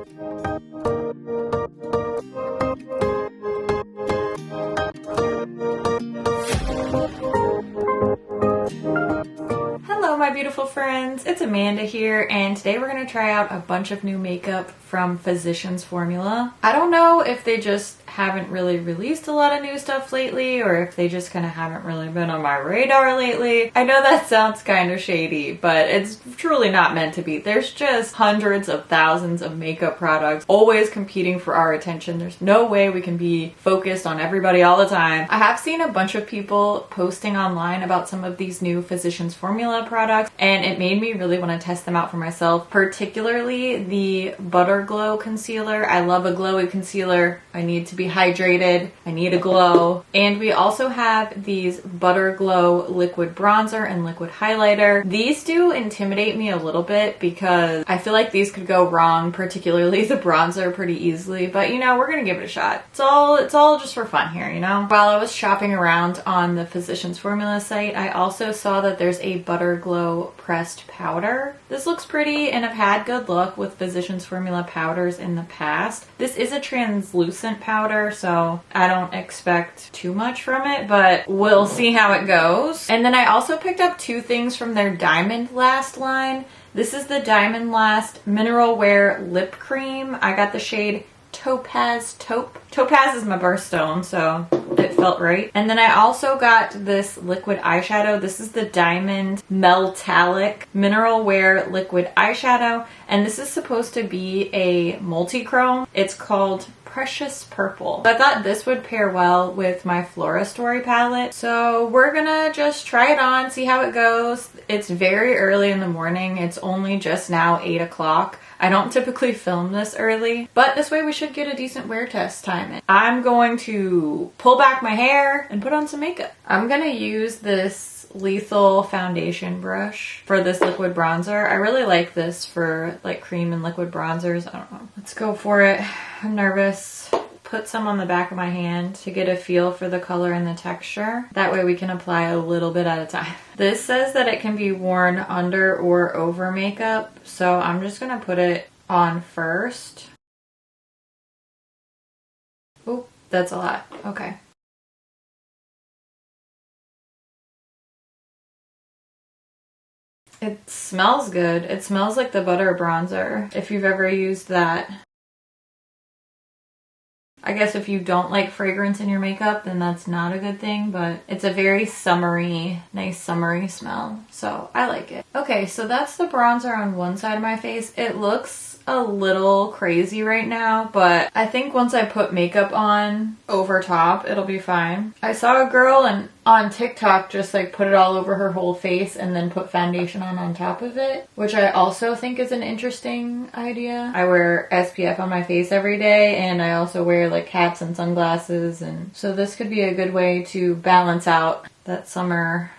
Hello my beautiful friends, it's Amanda here, and today we're going to try out a bunch of new makeup from Physicians Formula. I don't know if they just haven't really released a lot of new stuff lately, or if they just kind of haven't really been on my radar lately. I know that sounds kind of shady, but it's truly not meant to be. There's just hundreds of thousands of makeup products always competing for our attention. There's no way we can be focused on everybody all the time. I have seen a bunch of people posting online about some of these new Physicians Formula products, and it made me really want to test them out for myself, particularly the Butter Glow Concealer. I love a glowy concealer. I need to be hydrated. I need a glow. And we also have these Butter Glow Liquid Bronzer and Liquid Highlighter. These do intimidate me a little bit because I feel like these could go wrong, particularly the bronzer, pretty easily, but you know, we're gonna give it a shot. It's all just for fun here, you know? While I was shopping around on the Physicians Formula site, I also saw that there's a Butter Glow pressed powder. This looks pretty, and I've had good luck with Physicians Formula powders in the past. This is a translucent powder, so I don't expect too much from it, but we'll see how it goes. And then I also picked up two things from their Diamond Last line. This is the Diamond Last Mineral Wear Lip Cream. I got the shade Topaz Taupe. Topaz is my birthstone, so it felt right. And then I also got this liquid eyeshadow. This is the Diamond Meltalic Mineral Wear Liquid Eyeshadow, and this is supposed to be a multi-chrome. It's called Precious Purple. I thought this would pair well with my Flora Story palette, so we're gonna just try it on, see how it goes. It's very early in the morning. It's only just now 8 o'clock. I don't typically film this early, but this way we should get a decent wear test time in. I'm going to pull back my hair and put on some makeup. I'm gonna use this Lethal foundation brush for this liquid bronzer. I really like this for like cream and liquid bronzers. I don't know. Let's go for it. I'm nervous. Put some on the back of my hand to get a feel for the color and the texture. That way we can apply a little bit at a time. This says that it can be worn under or over makeup, so I'm just gonna put it on first. Oh, that's a lot. Okay. It smells good. It smells like the butter bronzer, if you've ever used that. I guess if you don't like fragrance in your makeup, then that's not a good thing, but it's a very summery, nice summery smell, so I like it. Okay, so that's the bronzer on one side of my face. It looks a little crazy right now, but I think once I put makeup on over top, it'll be fine. I saw a girl on TikTok just like put it all over her whole face and then put foundation on top of it, which I also think is an interesting idea. I wear SPF on my face every day, and I also wear like hats and sunglasses, and so this could be a good way to balance out that summer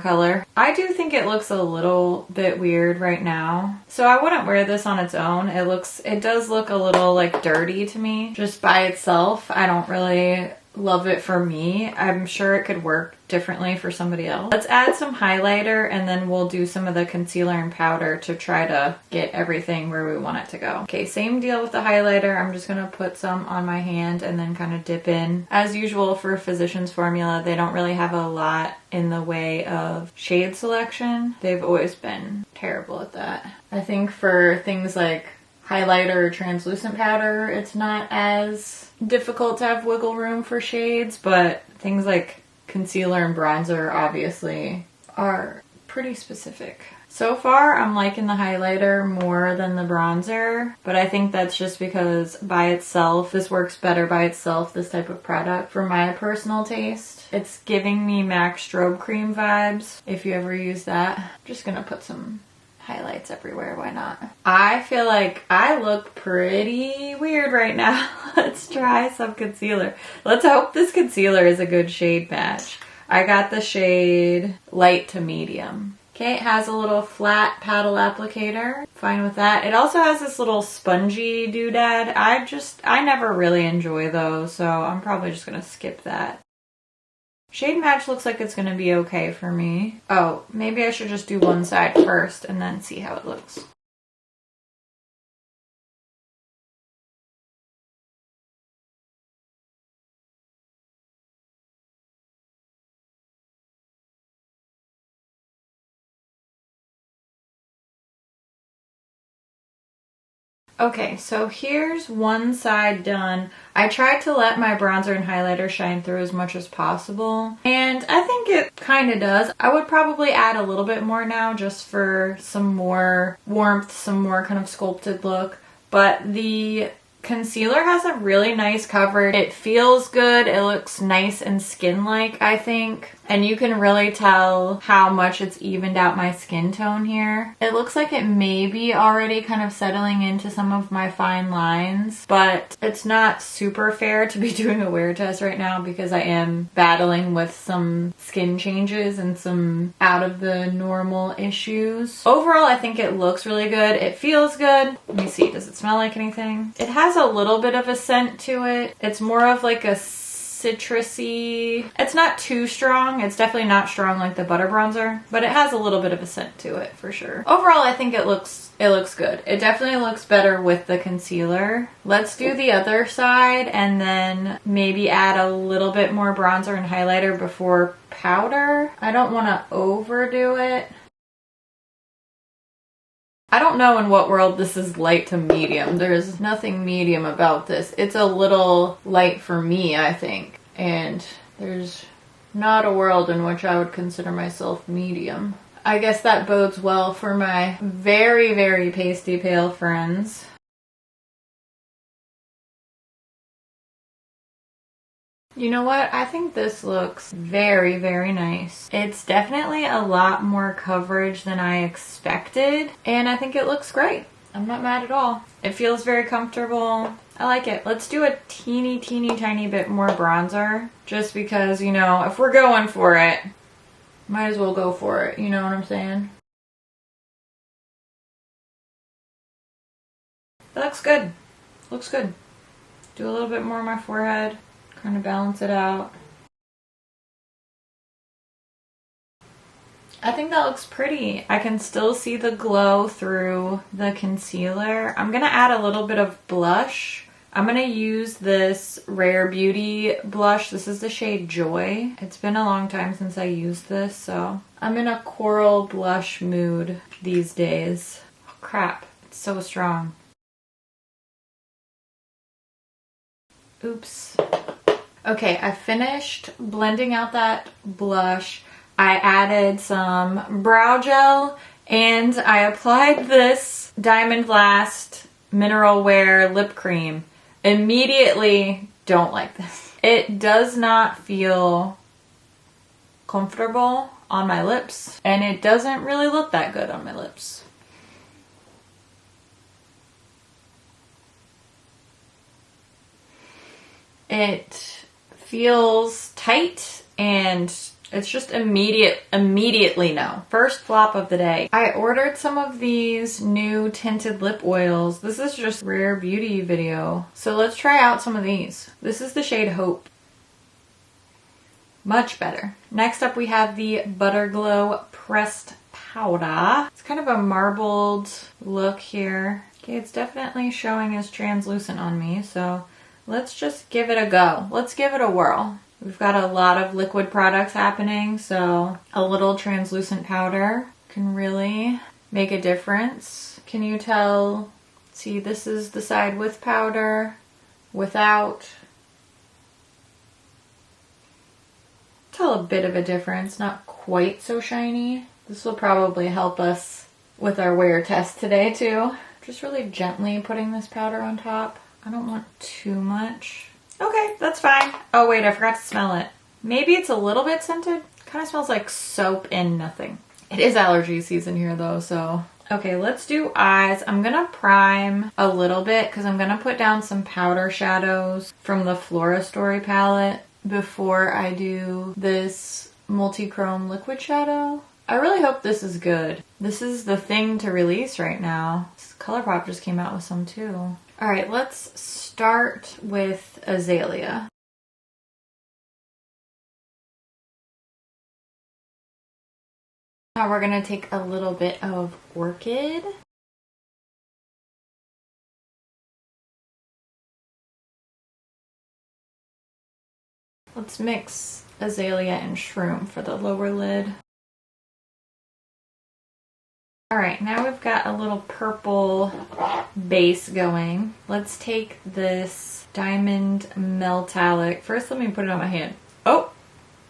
color. I do think it looks a little bit weird right now, so I wouldn't wear this on its own. It does look a little like dirty to me just by itself. I don't really love it for me. I'm sure it could work differently for somebody else. Let's add some highlighter, and then we'll do some of the concealer and powder to try to get everything where we want it to go. Okay, same deal with the highlighter. I'm just gonna put some on my hand and then kind of dip in. As usual for Physicians Formula, they don't really have a lot in the way of shade selection. They've always been terrible at that. I think for things like highlighter or translucent powder, it's not as difficult to have wiggle room for shades, but things like concealer and bronzer obviously are pretty specific. So far, I'm liking the highlighter more than the bronzer, but I think that's just because by itself, this works better by itself, this type of product, for my personal taste. It's giving me MAC Strobe Cream vibes, if you ever use that. I'm just gonna put some highlights everywhere, why not? I feel like I look pretty weird right now. Let's try some concealer. Let's hope this concealer is a good shade match. I got the shade light to medium. Okay, it has a little flat paddle applicator. Fine with that. It also has this little spongy doodad. I never really enjoy those, so I'm probably just gonna skip that. Shade match looks like it's gonna be okay for me. Oh, maybe I should just do one side first and then see how it looks. Okay, so here's one side done. I tried to let my bronzer and highlighter shine through as much as possible, and I think it kind of does. I would probably add a little bit more now just for some more warmth, some more kind of sculpted look, but the concealer has a really nice coverage. It feels good. It looks nice and skin-like, I think. And you can really tell how much it's evened out my skin tone here. It looks like it may be already kind of settling into some of my fine lines, but it's not super fair to be doing a wear test right now because I am battling with some skin changes and some out of the normal issues. Overall, I think it looks really good. It feels good. Let me see, does it smell like anything? It has a little bit of a scent to it. It's more of like a citrusy. It's not too strong. It's definitely not strong like the butter bronzer, but it has a little bit of a scent to it for sure. Overall, I think it looks good. It definitely looks better with the concealer. Let's do the other side and then maybe add a little bit more bronzer and highlighter before powder. I don't want to overdo it. I don't know in what world this is light to medium. There's nothing medium about this. It's a little light for me, I think. And there's not a world in which I would consider myself medium. I guess that bodes well for my very, very pasty pale friends. You know what? I think this looks very, very nice. It's definitely a lot more coverage than I expected, and I think it looks great. I'm not mad at all. It feels very comfortable. I like it. Let's do a teeny, teeny, tiny bit more bronzer, just because, you know, if we're going for it, might as well go for it. You know what I'm saying? That looks good. Looks good. Do a little bit more on my forehead. Kind of balance it out. I think that looks pretty. I can still see the glow through the concealer. I'm gonna add a little bit of blush. I'm gonna use this Rare Beauty blush. This is the shade Joy. It's been a long time since I used this, so I'm in a coral blush mood these days. Oh, crap, it's so strong. Oops. Okay, I finished blending out that blush. I added some brow gel and I applied this Diamond Last Mineral Wear lip cream. Immediately don't like this. It does not feel comfortable on my lips and it doesn't really look that good on my lips. It feels tight and it's just immediately no. First flop of the day. I ordered some of these new tinted lip oils. This is just Rare Beauty video. So let's try out some of these. This is the shade Hope. Much better. Next up we have the Butter Glow Pressed Powder. It's kind of a marbled look here. Okay, it's definitely showing as translucent on me, so let's just give it a go. Let's give it a whirl. We've got a lot of liquid products happening, so a little translucent powder can really make a difference. Can you tell? See, this is the side with powder, without. Tell a bit of a difference, not quite so shiny. This will probably help us with our wear test today too. Just really gently putting this powder on top. I don't want too much. Okay, that's fine. Oh wait, I forgot to smell it. Maybe it's a little bit scented. Kind of smells like soap and nothing. It is allergy season here though, so. Okay, let's do eyes. I'm gonna prime a little bit because I'm gonna put down some powder shadows from the Flora Story palette before I do this multi-chrome liquid shadow. I really hope this is good. This is the thing to release right now. ColourPop just came out with some too. All right, let's start with Azalea. Now we're gonna take a little bit of Orchid. Let's mix Azalea and Shroom for the lower lid. All right, now we've got a little purple base going. Let's take this Diamond Metallic. First, let me put it on my hand. Oh,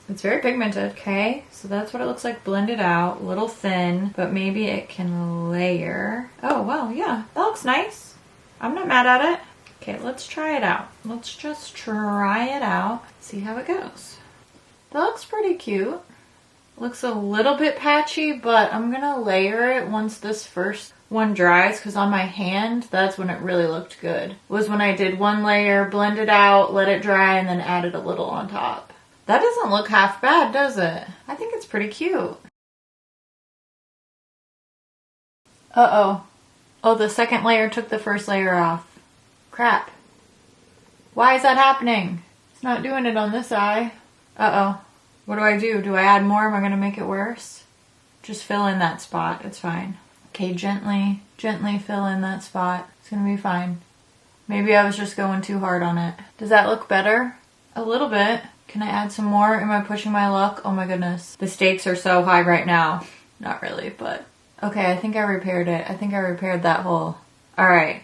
it's very pigmented. Okay, so that's what it looks like blended out. A little thin, but maybe it can layer. Oh, wow, yeah, that looks nice. I'm not mad at it. Okay, let's try it out. Let's just try it out, see how it goes. That looks pretty cute. Looks a little bit patchy, but I'm gonna layer it once this first one dries, because on my hand, that's when it really looked good. Was when I did one layer, blended out, let it dry, and then added a little on top. That doesn't look half bad, does it? I think it's pretty cute. Uh-oh. Oh, the second layer took the first layer off. Crap. Why is that happening? It's not doing it on this eye. Uh-oh. What do? Do I add more? Am I going to make it worse? Just fill in that spot. It's fine. Okay, gently fill in that spot. It's going to be fine. Maybe I was just going too hard on it. Does that look better? A little bit. Can I add some more? Am I pushing my luck? Oh my goodness. The stakes are so high right now. Not really, but... Okay, I think I repaired it. I think I repaired that hole. Alright.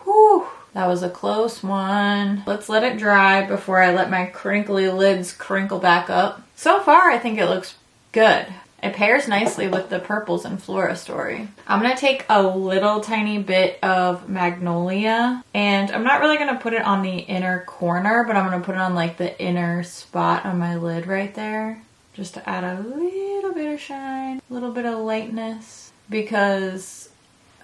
Whew. That was a close one. Let's let it dry before I let my crinkly lids crinkle back up. So far, I think it looks good. It pairs nicely with the purples in Flora Story. I'm going to take a little tiny bit of Magnolia, and I'm not really going to put it on the inner corner, but I'm going to put it on like the inner spot on my lid right there, just to add a little bit of shine, a little bit of lightness, because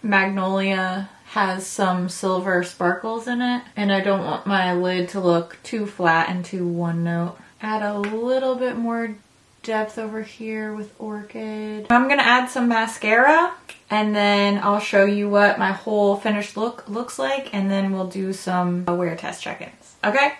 Magnolia has some silver sparkles in it, and I don't want my lid to look too flat and too one note. Add a little bit more depth over here with Orchid. I'm gonna add some mascara, and then I'll show you what my whole finished look looks like, and then we'll do some wear test check-ins. Okay?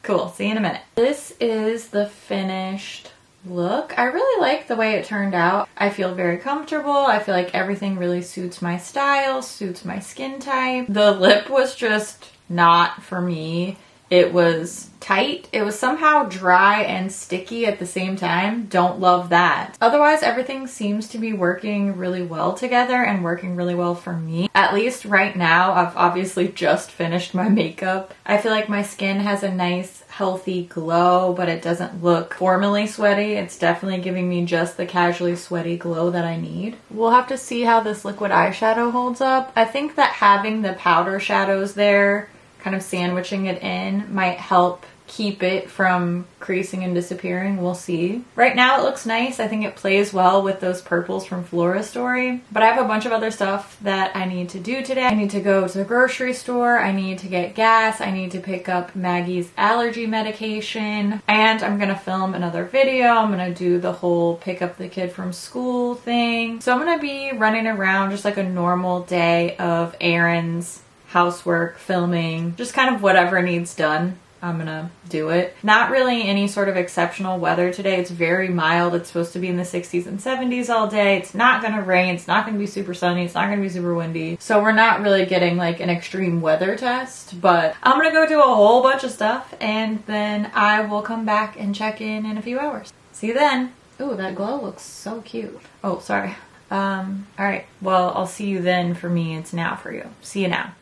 Cool. See you in a minute. This is the finished look. I really like the way it turned out. I feel very comfortable. I feel like everything really suits my style, suits my skin type. The lip was just not for me. It was tight. It was somehow dry and sticky at the same time. Don't love that. Otherwise, everything seems to be working really well together and working really well for me. At least right now, I've obviously just finished my makeup. I feel like my skin has a nice, healthy glow, but it doesn't look formally sweaty. It's definitely giving me just the casually sweaty glow that I need. We'll have to see how this liquid eyeshadow holds up. I think that having the powder shadows there, kind of sandwiching it in, might help keep it from creasing and disappearing. We'll see. Right now it looks nice. I think it plays well with those purples from Flora Story, but I have a bunch of other stuff that I need to do today. I need to go to the grocery store. I need to get gas. I need to pick up Maggie's allergy medication, and I'm gonna film another video. I'm gonna do the whole pick up the kid from school thing. So I'm gonna be running around just like a normal day of errands, housework, filming, just kind of whatever needs done. I'm gonna do it. Not really any sort of exceptional weather today. It's very mild. It's supposed to be in the 60s and 70s all day. It's not gonna rain. It's not gonna be super sunny. It's not gonna be super windy. So we're not really getting like an extreme weather test, but I'm gonna go do a whole bunch of stuff, and then I will come back and check in a few hours. See you then. Ooh, that glow looks so cute. Oh, sorry. All right. Well, I'll see you then. For me, it's now for you. See you now.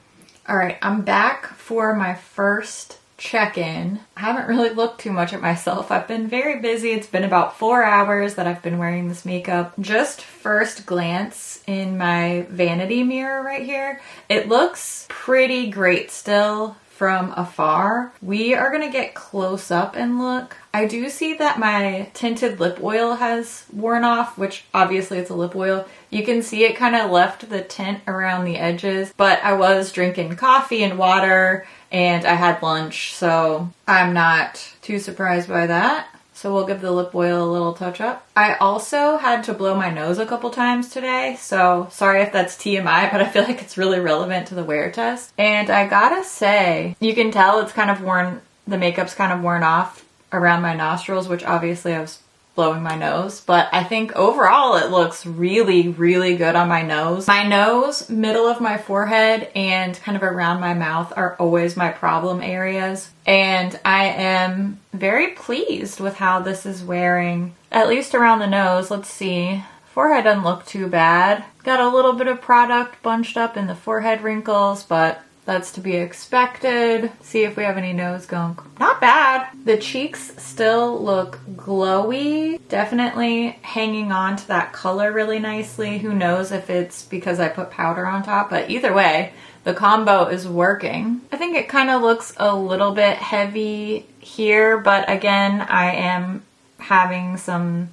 All right, I'm back for my first check-in. I haven't really looked too much at myself. I've been very busy. It's been about 4 hours that I've been wearing this makeup. Just first glance in my vanity mirror right here, it looks pretty great still from afar. We are gonna get close up and look. I do see that my tinted lip oil has worn off, which obviously it's a lip oil. You can see it kind of left the tint around the edges, but I was drinking coffee and water and I had lunch, so I'm not too surprised by that. So we'll give the lip oil a little touch up. I also had to blow my nose a couple times today, so sorry if that's TMI, but I feel like it's really relevant to the wear test. And I gotta say, you can tell it's kind of worn, the makeup's kind of worn off around my nostrils, which obviously I was blowing my nose, but I think overall it looks really, really good on my nose. My nose, middle of my forehead, and kind of around my mouth are always my problem areas, and I am very pleased with how this is wearing, at least around the nose. Let's see. Forehead doesn't look too bad. Got a little bit of product bunched up in the forehead wrinkles, but that's to be expected. See if we have any nose gunk. Not bad. The cheeks still look glowy. Definitely hanging on to that color really nicely. Who knows if it's because I put powder on top, but either way, the combo is working. I think it kind of looks a little bit heavy here, but again, I am having some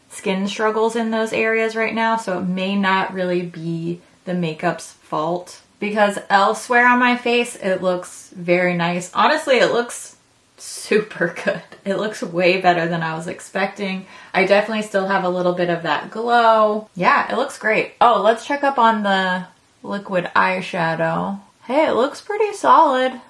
skin struggles in those areas right now, so it may not really be the makeup's fault. Because elsewhere on my face, it looks very nice. Honestly, it looks super good. It looks way better than I was expecting. I definitely still have a little bit of that glow. Yeah, it looks great. Oh, let's check up on the liquid eyeshadow. Hey, it looks pretty solid.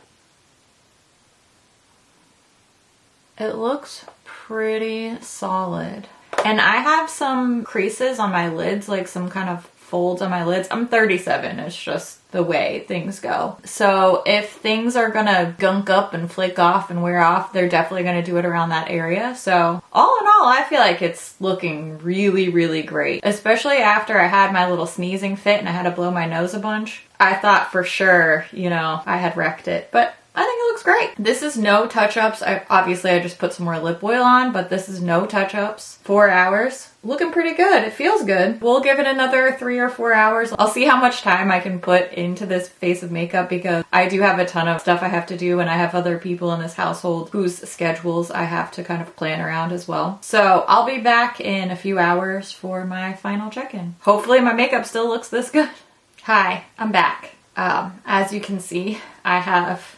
It looks pretty solid. And I have some creases on my lids, like some kind of folds on my lids. I'm 37, it's just the way things go. So if things are gonna gunk up and flake off and wear off, they're definitely gonna do it around that area. So all in all, I feel like it's looking really, really great. Especially after I had my little sneezing fit and I had to blow my nose a bunch. I thought for sure, you know, I had wrecked it, but I think it looks great. This is no touch-ups. Obviously I just put some more lip oil on, but this is no touch-ups. 4 hours. Looking pretty good. It feels good. We'll give it another 3 or 4 hours. I'll see how much time I can put into this face of makeup because I do have a ton of stuff I have to do and I have other people in this household whose schedules I have to kind of plan around as well. So I'll be back in a few hours for my final check-in. Hopefully my makeup still looks this good. Hi, I'm back. As you can see, I have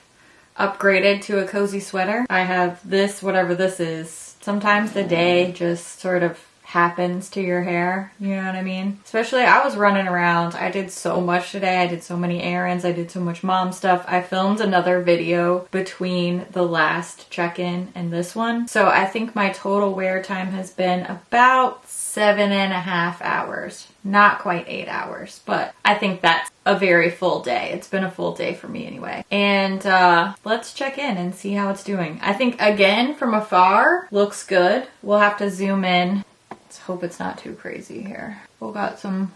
upgraded to a cozy sweater. I have this, whatever this is. Sometimes the day just sort of happens to your hair, you know what I mean? Especially I was running around. I did so much today. I did so many errands. I did so much mom stuff. I filmed another video between the last check-in and this one. So I think my total wear time has been about 7.5 hours. Not quite 8 hours, but I think that's a very full day. It's been a full day for me anyway. And let's check in and see how it's doing. I think, again, from afar, looks good. We'll have to zoom in. Let's hope it's not too crazy here. We've got some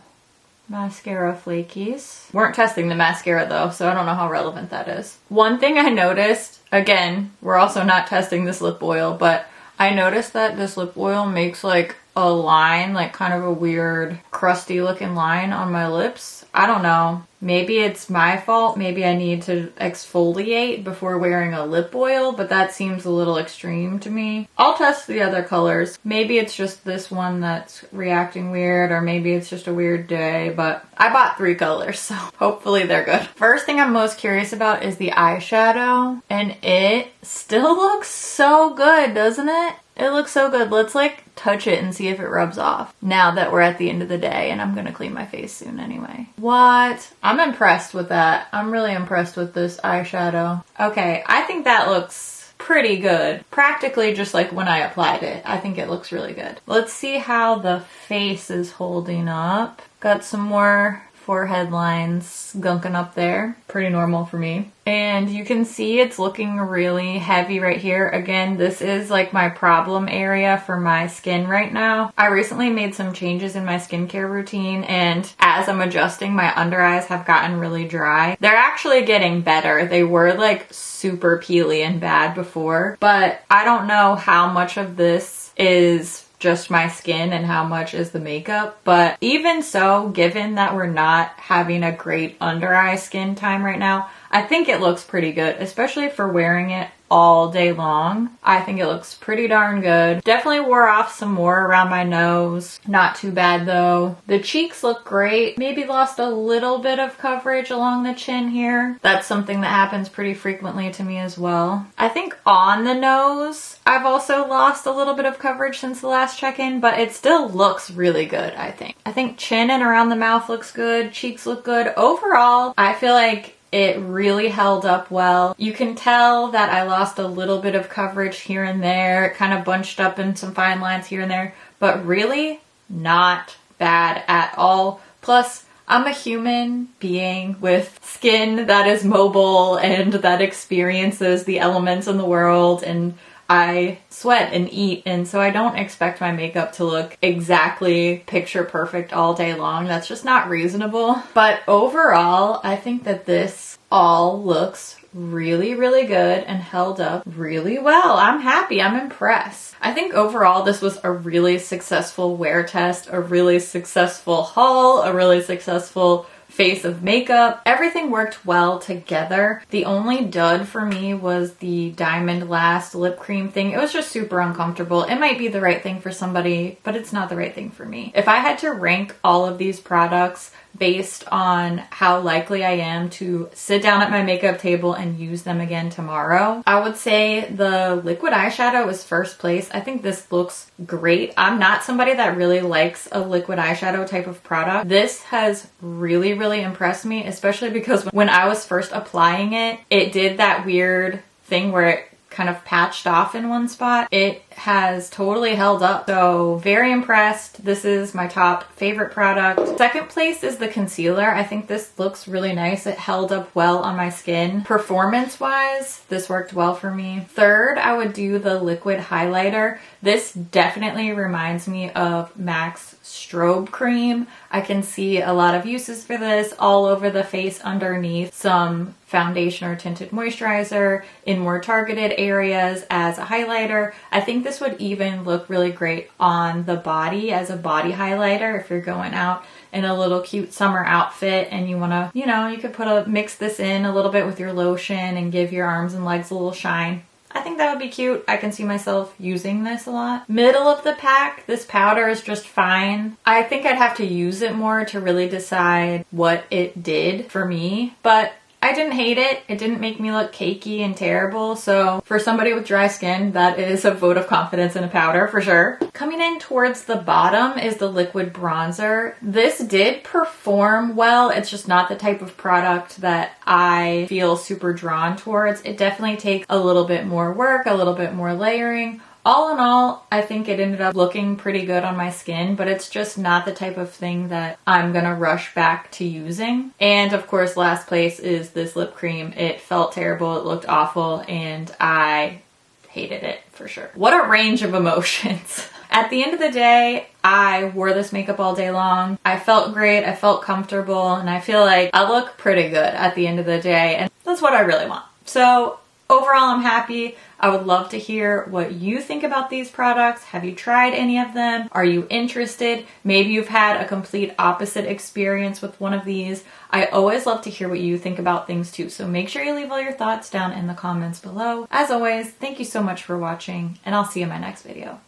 mascara flakies. Weren't testing the mascara though, so I don't know how relevant that is. One thing I noticed, again, we're also not testing this lip oil, but I noticed that this lip oil makes like a line, like kind of a weird crusty looking line on my lips. I don't know. Maybe it's my fault. Maybe I need to exfoliate before wearing a lip oil, but that seems a little extreme to me. I'll test the other colors. Maybe it's just this one that's reacting weird, or maybe it's just a weird day, but I bought 3 colors, so hopefully they're good. First thing I'm most curious about is the eyeshadow, and it still looks so good, doesn't it? It looks so good. Let's like touch it and see if it rubs off now that we're at the end of the day, and I'm gonna clean my face soon anyway. What? I'm impressed with that. I'm really impressed with this eyeshadow. Okay, I think that looks pretty good. Practically just like when I applied it. I think it looks really good. Let's see how the face is holding up. Got some more forehead lines gunking up there. Pretty normal for me. And you can see it's looking really heavy right here. Again, this is like my problem area for my skin right now. I recently made some changes in my skincare routine, and as I'm adjusting, my under eyes have gotten really dry. They're actually getting better. They were like super peely and bad before, but I don't know how much of this is just my skin and how much is the makeup. But even so, given that we're not having a great under eye skin time right now, I think it looks pretty good, especially for wearing it all day long. I think it looks pretty darn good. Definitely wore off some more around my nose. Not too bad though. The cheeks look great. Maybe lost a little bit of coverage along the chin here. That's something that happens pretty frequently to me as well. I think on the nose, I've also lost a little bit of coverage since the last check-in, but it still looks really good, I think. I think chin and around the mouth looks good. Cheeks look good. Overall, I feel like it really held up well. You can tell that I lost a little bit of coverage here and there. It kind of bunched up in some fine lines here and there, but really not bad at all. Plus, I'm a human being with skin that is mobile and that experiences the elements in the world, and I sweat and eat, and so I don't expect my makeup to look exactly picture perfect all day long. That's just not reasonable. But overall, I think that this all looks really, really good and held up really well. I'm happy. I'm impressed. I think overall this was a really successful wear test, a really successful haul, a really successful face of makeup. Everything worked well together. The only dud for me was the Diamond Last lip cream thing. It was just super uncomfortable. It might be the right thing for somebody, but it's not the right thing for me. If I had to rank all of these products based on how likely I am to sit down at my makeup table and use them again tomorrow, I would say the liquid eyeshadow is first place. I think this looks great. I'm not somebody that really likes a liquid eyeshadow type of product. This has really, really impressed me, especially because when I was first applying it, it did that weird thing where it kind of patched off in one spot. It has totally held up. So very impressed. This is my top favorite product. Second place is the concealer. I think this looks really nice. It held up well on my skin. Performance wise, this worked well for me. Third, I would do the liquid highlighter. This definitely reminds me of MAC's strobe cream. I can see a lot of uses for this all over the face underneath some foundation or tinted moisturizer, in more targeted areas as a highlighter. I think this would even look really great on the body as a body highlighter if you're going out in a little cute summer outfit and you want to, you know, you could mix this in a little bit with your lotion and give your arms and legs a little shine. I think that would be cute. I can see myself using this a lot. Middle of the pack, this powder is just fine. I think I'd have to use it more to really decide what it did for me, but I didn't hate it. It didn't make me look cakey and terrible. So for somebody with dry skin, that is a vote of confidence in a powder for sure. Coming in towards the bottom is the liquid bronzer. This did perform well. It's just not the type of product that I feel super drawn towards. It definitely takes a little bit more work, a little bit more layering. All in all, I think it ended up looking pretty good on my skin, but it's just not the type of thing that I'm gonna rush back to using. And of course, last place is this lip cream. It felt terrible, it looked awful, and I hated it for sure. What a range of emotions. At the end of the day, I wore this makeup all day long. I felt great, I felt comfortable, and I feel like I look pretty good at the end of the day, and that's what I really want. So overall, I'm happy. I would love to hear what you think about these products. Have you tried any of them? Are you interested? Maybe you've had a complete opposite experience with one of these. I always love to hear what you think about things too, so make sure you leave all your thoughts down in the comments below. As always, thank you so much for watching, and I'll see you in my next video.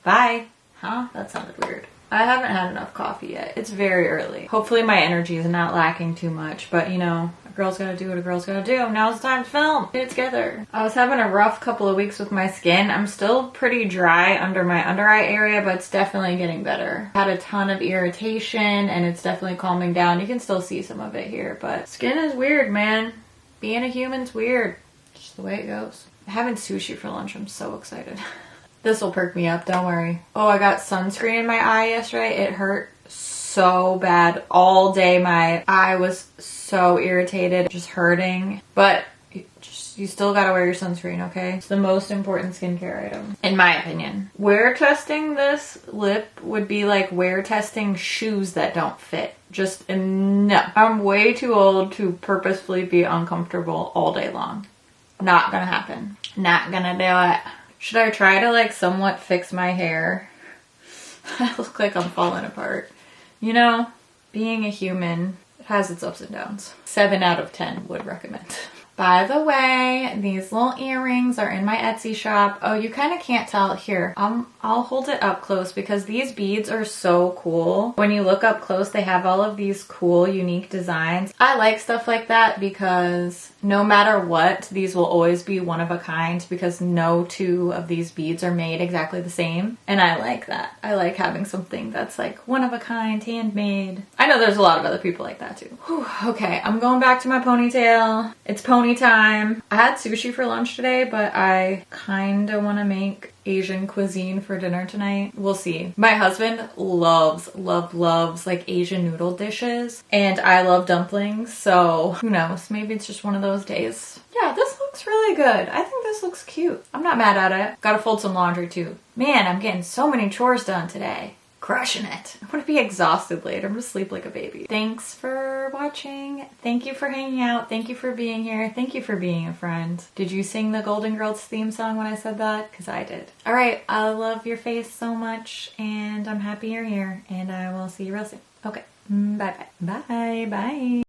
Bye! Huh? That sounded weird. I haven't had enough coffee yet. It's very early. Hopefully my energy is not lacking too much, but you know, a girl's gotta do what a girl's gotta do. Now it's time to film. Get it together. I was having a rough couple of weeks with my skin. I'm still pretty dry under my under eye area, but it's definitely getting better. Had a ton of irritation and it's definitely calming down. You can still see some of it here, but skin is weird, man. Being a human's weird. Just the way it goes. Having sushi for lunch. I'm so excited. This will perk me up, don't worry. Oh, I got sunscreen in my eye yesterday. It hurt so bad all day. My eye was so irritated, just hurting. But you still gotta wear your sunscreen, okay? It's the most important skincare item, in my opinion. Wear testing this lip would be like wear testing shoes that don't fit. Just no. I'm way too old to purposefully be uncomfortable all day long. Not gonna happen. Not gonna do it. Should I try to like somewhat fix my hair? I look like I'm falling apart. You know, being a human has its ups and downs. 7 out of 10 would recommend. By the way, these little earrings are in my Etsy shop. Oh, you kind of can't tell. Here, I'll hold it up close because these beads are so cool. When you look up close, they have all of these cool, unique designs. I like stuff like that because no matter what, these will always be one of a kind because no two of these beads are made exactly the same. And I like that. I like having something that's like one of a kind, handmade. I know there's a lot of other people like that too. Whew, okay, I'm going back to my ponytail. It's pony time. I had sushi for lunch today, but I kind of want to make Asian cuisine for dinner tonight. We'll see. My husband loves like Asian noodle dishes, and I love dumplings, so who knows? Maybe it's just one of those days. Yeah, this looks really good. I think this this looks cute. I'm not mad at it. Gotta fold some laundry too. Man, I'm getting so many chores done today. Crushing it. I'm gonna be exhausted later. I'm gonna sleep like a baby. Thanks for watching. Thank you for hanging out. Thank you for being here. Thank you for being a friend. Did you sing the Golden Girls theme song when I said that? Because I did. All right, I love your face so much and I'm happy you're here and I will see you real soon. Okay, bye-bye. Bye-bye.